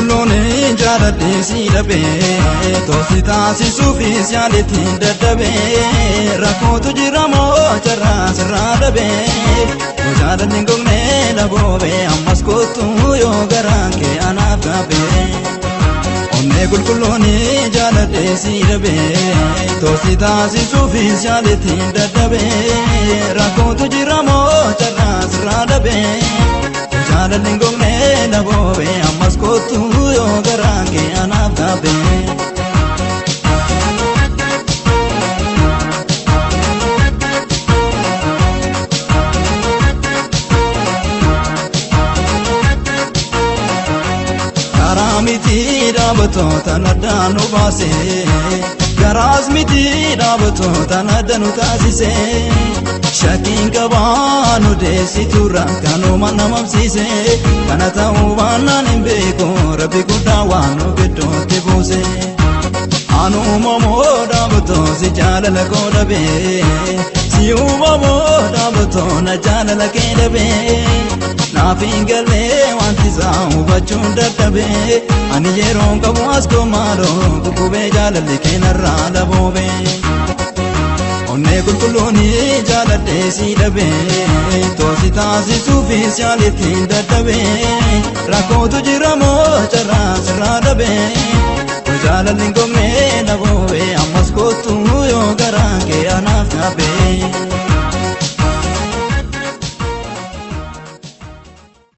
qulqulloonni jaaladhee si dhabee toosi taasisuufi siyaaleetiin dadhabee rakkootu jira moo carraa sirraa dhabee jaalalli gognee laboobee ammas kootu yoo garaan kee anaaf gaabee onnee qulqulloonni jaaladhee si dhabee toosi taasisuufi siyaaleetiin dadhabee rakkootu jira moo carraa sirraa dhabee jaalalli gognee laboobee ammas kootu yoo garaan kee anaaf gaabee karaa miti dhaabatoota naddaan nu baasee garaas miti dhaabatoota nadda nu taasisee shakkiin qabaa nu deessiturra kanuma namamsiise kana ta'uu baannaan hin beeku rabbi guddaa waan nu gidduutti buuse anuma moo dhaabatoo si jaalala koo dhabee si uumamoo dhaabatoo na jaalala kee dhabee naaf hin gallee wanti isaa hubachuun dadhabee ani yeroon qabu as koomaaloo guggubee jaalalli kee narraa laboobee onnee qulqulloonni jaaladhee si dhabee toosi taasisuufi siyaaleetiin dadhabee rakkootu jira moo carraa sirraa dhabee jaalalli gognee laboo